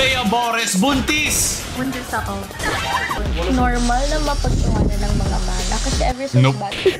Bea Bores buntis! Buntis ako. Normal na mapagtunganan ng mga mana kasi ever since bata.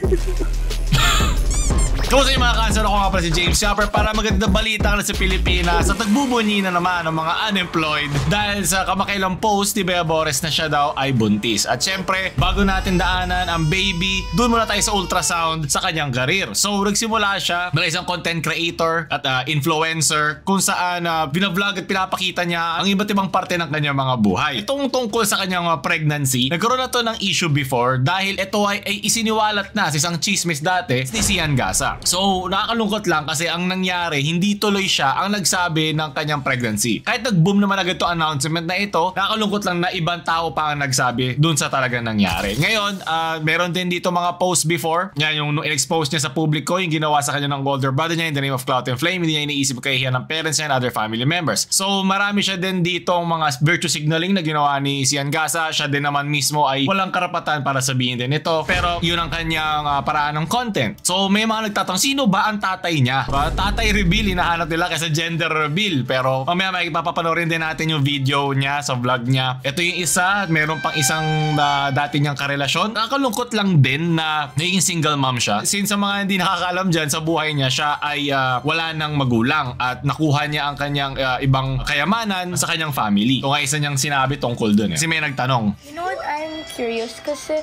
Kumusta yung mga cancer? Ako nga pala si James Shopper para maganda balita na sa Pilipinas at nagbubunyi na naman ng mga unemployed dahil sa kamakailang post ni Bea Bores na siya daw ay buntis. At syempre, bago natin daanan ang baby, doon muna tayo sa ultrasound sa kanyang career. So, nagsimula siya bilang isang content creator at influencer kung saan binavlog at pinapakita niya ang iba't ibang parte ng kanyang mga buhay. Itong tungkol sa kanyang pregnancy, nagkaroon na to ng issue before dahil ito ay isiniwalat na sa isang chismis dati ni Sian Gasa. So, nakakalungkot lang kasi ang nangyari, hindi tuloy siya ang nagsabi ng kanyang pregnancy. Kahit nag-boom naman agad to announcement na ito, nakakalungkot lang na ibang tao pa ang nagsabi dun sa talagang nangyari. Ngayon, meron din dito mga posts before. Yan yung in-expose niya sa publiko, yung ginawa sa kanya ng older brother niya in the name of Clout and Flame. Hindi niya iniisip kahihiyan ng parents niya and other family members. So, marami siya din dito mga virtue signaling na ginawa ni Sian Gasa. Siya din naman mismo ay walang karapatan para sabihin din ito. Pero yun ang kanyang paraan ng content. So, may mga nagtatanong, sino ba ang tatay niya? Tatay reveal, hinahanap nila kaysa gender reveal. Pero mamaya ipapapanorin din natin yung video niya sa vlog niya. Ito yung isa, meron pang isang dati niyang karelasyon. Nakakalungkot lang din na naging single mom siya. Since sa mga hindi nakakaalam dyan, sa buhay niya, siya ay wala nang magulang at nakuha niya ang kanyang ibang kayamanan sa kanyang family. Ito nga isa niyang sinabi tungkol dun. Kasi may nagtanong. You know what, I'm curious kasi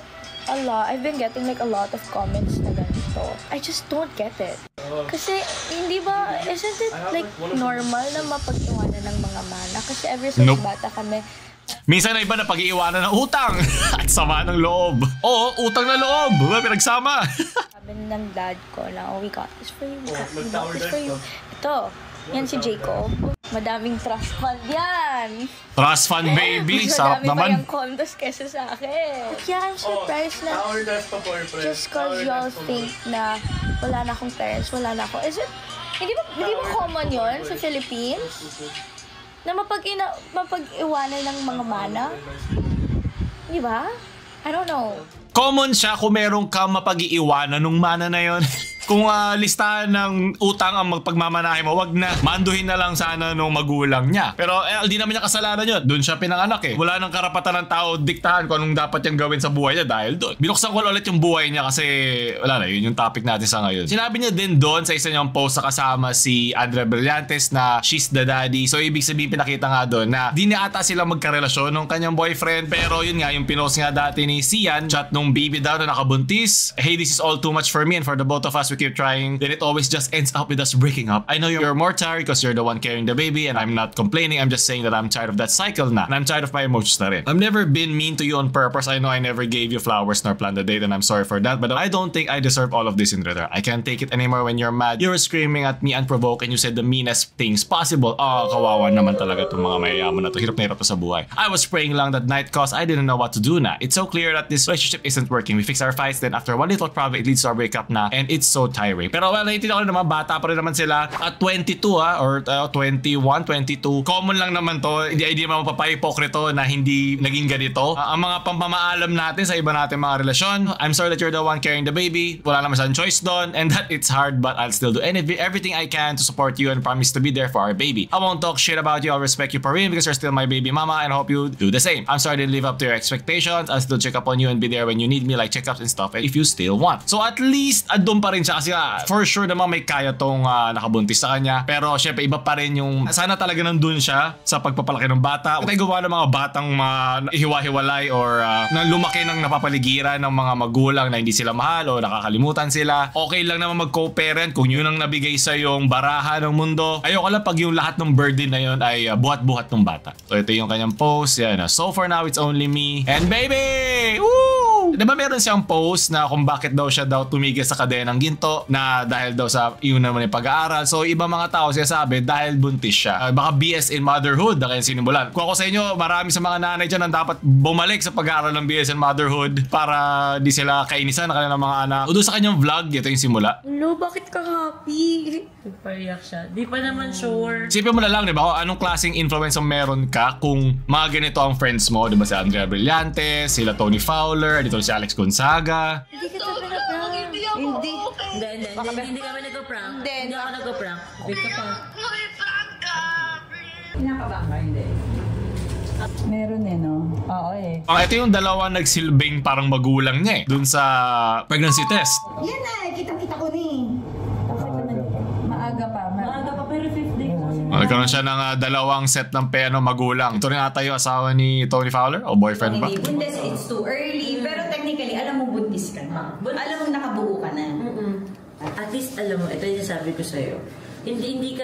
I've been getting like a lot of comments na ganito. I just don't get it. Kasi, hindi ba, isn't it like normal na mapagtunganan ng mga mana? Kasi ever since bata kami, minsan na iba na pag-iiwanan ng utang at sama ng loob. Oo, utang na loob. Pinagsama. Sabi ng dad ko na, oh, we got this for you. We got this for you. Ito, yan si Jacob. Madaming trust fund yan. Trust fund, baby. Sarap naman. Madami pa yung condos kesa sa akin. Yeah, I'm surprised na just cause y'all think na wala na akong parents, wala na ako. Is it, hindi ba common yon sa Philippines? Na mapag-iwanan ng mga mana? Di ba? I don't know. Common siya kung meron kang mapag-iiwanan nung mana na yon. Kung listahan ng utang ang magpagmamanahe mo, wag na. Manduhin na lang sana nung magulang niya. Pero di naman niya kasalanan yun. Doon siya pinanganak eh. Wala nang karapatan ng tao diktahan kung anong dapat niyang gawin sa buhay niya dahil doon. Binuksan ko ulit yung buhay niya kasi wala na, yun yung topic natin sa ngayon. Sinabi niya din doon sa isa niyang post na kasama si Andrea Brillantes na she's the daddy. So ibig sabihin pinakita nga doon na di na ata sila magkarelasyon nung kanyang boyfriend. Pero yun nga, yung pinost nga dati ni Sian, chat nung baby daw na nakabuntis. Hey, this is all too much for me and for the both of us. We keep trying, then it always just ends up with us breaking up. I know you're more tired because you're the one carrying the baby and I'm not complaining. I'm just saying that I'm tired of that cycle na. And I'm tired of my emotions na rin. I've never been mean to you on purpose. I know I never gave you flowers nor planned a date and I'm sorry for that. But I don't think I deserve all of this in return. I can't take it anymore when you're mad. You were screaming at me unprovoked and you said the meanest things possible. Oh, kawawa naman talaga itong mga mayayaman na to. Hirap na hirap to sa buhay. I was praying lang that night cause I didn't know what to do na. It's so clear that this relationship isn't working. We fix our fights, then after one little problem, it leads to our breakup na and it's so tiring. Pero well, naiintindihan ko naman, bata pa rin naman sila at 22 or 21, 22. Common lang naman to. Hindi naman mapapahipokrito na hindi naging ganito. Ang mga pampamaalam natin sa iba natin mga relasyon. I'm sorry that you're the one carrying the baby. Wala naman siyang choice doon and that it's hard but I'll still do everything I can to support you and promise to be there for our baby. I won't talk shit about you. I'll respect you for real because you're still my baby mama and I hope you do the same. I'm sorry I didn't live up to your expectations. I'll still check up on you and be there when you need me like checkups and stuff if you still want. So at least andun pa rin siya kasi for sure naman may kaya tong nakabuntis sa kanya. Pero syempre iba pa rin yung sana talaga nandun siya sa pagpapalaki ng bata. Kung tayo gawa ng mga batang hiwa-hiwalay or na lumaki ng napapaligiran ng mga magulang na hindi sila mahal o nakakalimutan sila. Okay lang naman mag-co-parent kung yun ang nabigay sa yung baraha ng mundo. Ayoko lang pag yung lahat ng burden na yun ay buhat-buhat ng bata. So ito yung kanyang post. Yan. So for now it's only me and baby! Woo! Diba meron siyang post na kung bakit daw siya tumigil sa kadena ng ginto na dahil daw sa yun naman yung pag-aaral. So iba mga tao sinasabi dahil buntis siya. Baka BS in motherhood na kaya sinimulan. Kung ako sa inyo, marami sa mga nanay dyan ang dapat bumalik sa pag-aaral ng BS in motherhood para di sila kainisan na kanilang mga anak. O doon sa kanyang vlog, ito yung simula. Hello, bakit ka happy? Nagpaiyak siya. Di pa naman sure. Sipin mo na lang, di ba? Kung anong klaseng influence ang meron ka kung mga ganito ang friends mo. Di ba si Andrea Brillantes, sila Tony Fowler, dito si Alex Gonzaga. Hindi kita pinaprank. Hindi. Hindi kami nagpa-prank. Hindi ako nagpa-prank. Big ka pa. Pinapabang ka, hindi. Meron eh, no? Oo eh. Ito yung dalawa nagsilbing parang magulang niya dun sa pregnancy test. Yan na, kitang-kita ko ni. Maaga pa, pero 5th day ko. Nagkaroon siya ng dalawang set ng magulang. Ito rin ata yung asawa ni Tony Fowler? O boyfriend ba? Hindi, buntis, it's too early. Pero technically, alam mo buntis ka na. Alam mo nakabuo ka na. At least, alam mo, ito yung sabi ko sa'yo. Hindi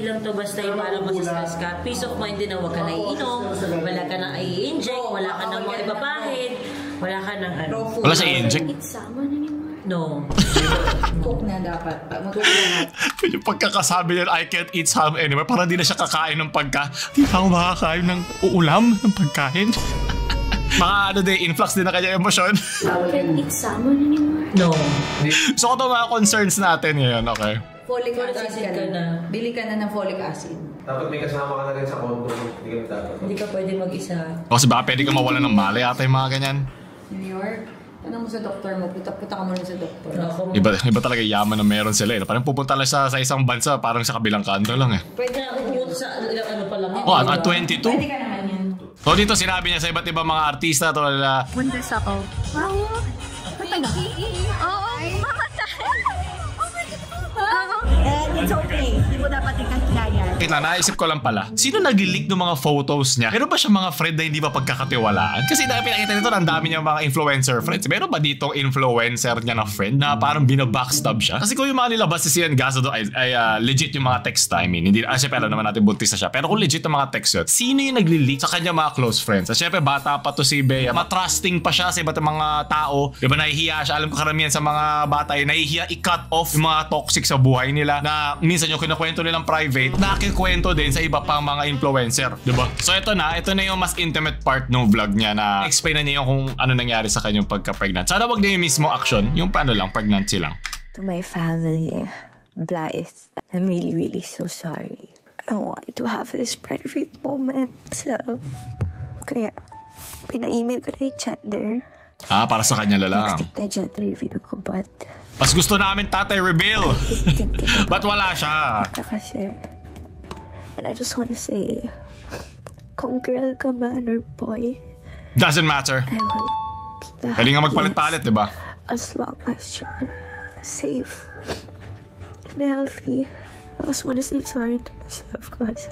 lang to basta yung parang masistress ka. Peace of mind din na huwag ka na iinom, wala ka na i-inject, wala ka na mga ipapahid, wala ka nang ano. Wala siya i-inject? It's someone anymore. No. Cook na dapat. Mag-cook na. Yung pagkakasabi niya, I can't eat salmon anymore, parang di na siya kakain ng Di pa ako makakain ng uulam ng pagkain. Mga influx din na kanya emosyon. I can't eat salmon anymore. No. So ito mga concerns natin ngayon, okay? Folic acid ka na. Bili ka na ng folic acid. Dapat may kasama ka na rin sa condo. Hindi ka dapat. Hindi ka pwede mag-isa. Kasi baka pwede ka mawala ng malay ata yung mga ganyan. New York. Tanong mo sa doktor mo. Punta ka muna sa doktor. Iba talaga yaman na meron sila eh. Parang pupunta lang sa isang bansa, parang sa kabilang kanto lang eh. Pwede na umuot sa ano pa lang. At 22? Pwede ka naman yun. So dito sinabi niya sa iba't ibang mga artista to na Bundes ako. Wow. Oo, mamatay. And it's okay. Hindi mo dapat ikakilala. wait lang, naisip ko lang pala. Sino nag-leak ng mga photos niya? Meron ba siya mga friend na hindi ba pagkakatiwalaan? Kasi dahil pinakita nito, ang dami niya mga influencer friends. Meron ba ditong influencer niya na friend na parang binabackstab siya? Kasi kung yung mga nilabas si Sian Gaza doon ay legit yung mga text timing. Hindi, syempre alam naman natin buntis na siya. Pero kung legit ang mga text yun, sino yung nag-leak sa kanya mga close friends? Syempre bata pa to si Bea. Matrusting pa siya sa iba't mga tao. Diba nahihiya siya? Alam ko karamihan sa mga bata ay nahihiya i-cut off yung mga toxic sa buhay nila na minsan yung kinukwento nilang private, nakikwento din sa iba pang mga influencer. Diba? So ito na yung mas intimate part ng vlog niya na explain na niya yung kung ano nangyari sa kanyang pagka-pregnant. Sana wag na yung mismo action, yung paano lang, pregnancy lang. To my family, Blythe, I'm really, really so sorry. I don't want to have this private moment. So, kaya, pina-email ko na yung gender. Para sa kanya lang. Next na gender review ko, but... Mas gusto namin tatay reveal. Ba't wala siya? Kasi, and I just want to say, kung girl ka man or boy, Doesn't matter. I want the Pwede nga magpalit-palit, diba? as long as you're safe and healthy. I just want to say sorry to myself because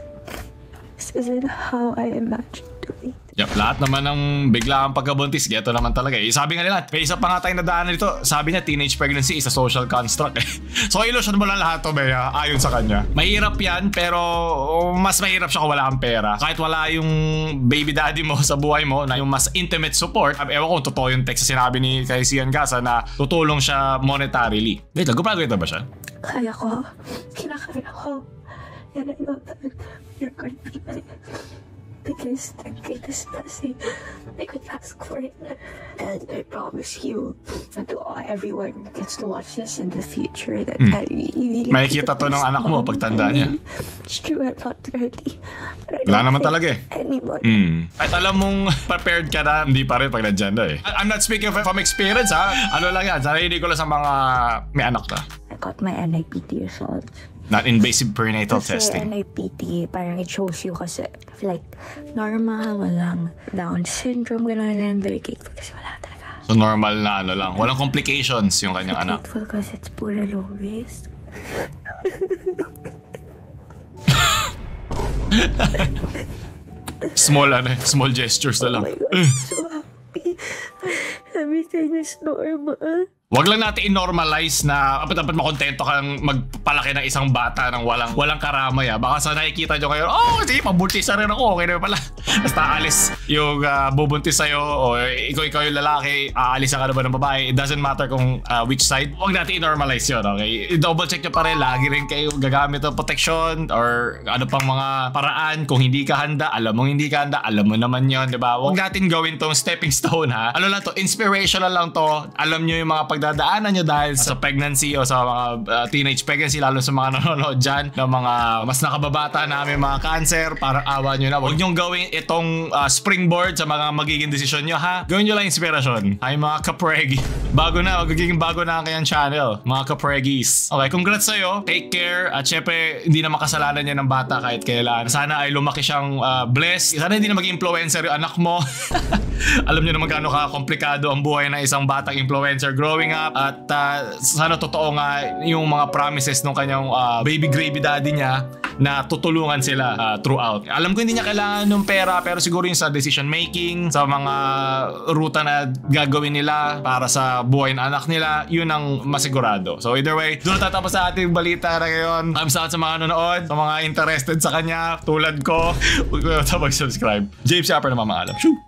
this isn't how I imagined doing. Yep, lahat naman ng biglaang pagkabuntis, geto naman talaga eh. Sabi nga nila, may isa pa nga tayong nadaanan dito. Sabi niya, teenage pregnancy is a social construct eh. So illusion mo lang lahat to, Bea, ayon sa kanya. Mahirap yan, pero mas mahirap siya kung wala kang pera. Kahit wala yung baby daddy mo sa buhay mo, na yung mas intimate support. Ewan ko kung totoo yung text na sinabi ni kay Sian Gaza na tutulong siya monetarily. Wait lang, gumagawa ba siya? Kaya ko. Kinakaya ko. And I know that you're going to be my biggest and greatest blessing I could ask for it. And I promise you, and to everyone who gets to watch this in the future, that I really... Makikita to ng anak mo pagtanda niya. It's true, I'm not ready. Wala naman talaga eh. Anybody. Kahit alam mong prepared ka na, hindi pa rin pag nandyan na eh. I'm not speaking from experience ha. Ano lang yan, sarili ko lang sa mga may anak na. I got my NIPT results. Not invasive perinatal Kasi testing. NIPT, parang it shows you kasi like normal, walang Down syndrome, gano'n, and very grateful kasi wala talaga. So normal na ano lang. Walang complications yung kanyang anak. Grateful kasi it's pura low risk. Small gestures na lang. Oh my God, I'm so happy. Everything is normal. Wag lang natin i-normalize na dapat makontento kang magpalaki ng isang bata ng walang karamay. Baka sa nakikita nyo kayo, sige, pabuntis na rin ako. Okay na pala. Basta alis yung bubuntis sa'yo o ikaw yung lalaki, aalis ka na ba ng babae. It doesn't matter kung which side. Wag natin i-normalize yun, okay? I-double check nyo pa rin. Lagi rin kayo gagamit ng protection or ano pang mga paraan. Kung hindi ka handa, alam mo hindi ka handa, alam mo naman yun, diba? Wag natin gawin tong stepping stone, ha? Ano lang to, inspirational lang to. Alam nyo yung mga pagdadaanan nyo dahil sa pregnancy o sa mga teenage pregnancy, lalo sa mga nanonood dyan ng mga mas nakababata namin mga cancer, parang awa nyo na. Huwag nyo gawin itong springboard sa mga magiging desisyon nyo, ha? Gawin nyo lang inspirasyon. Ay mga kapregi. Magiging bago na ang kanyang channel. Mga kapregis. Okay, congrats sa'yo. Take care. At syempre, hindi na makasalanan niya ng bata kahit kailan. Sana ay lumaki siyang blessed. Sana hindi na maging influencer yung anak mo. Alam niyo naman gaano ka-komplikado ang buhay ng isang batang influencer growing up. At sana totoo nga yung mga promises ng kanyang baby gravy daddy niya na tutulungan sila throughout. Alam ko hindi niya kailangan ng pera, pero siguro yung sa decision making, sa mga ruta na gagawin nila para sa buhay ng anak nila, yun ang masigurado. So either way, doon na tatapos sa ating balita na ngayon. Thumbs out sa mga nanonood, sa mga interested sa kanya, tulad ko. Huwag ko na mag-subscribe. James Yapper na mamaalam. Shoo!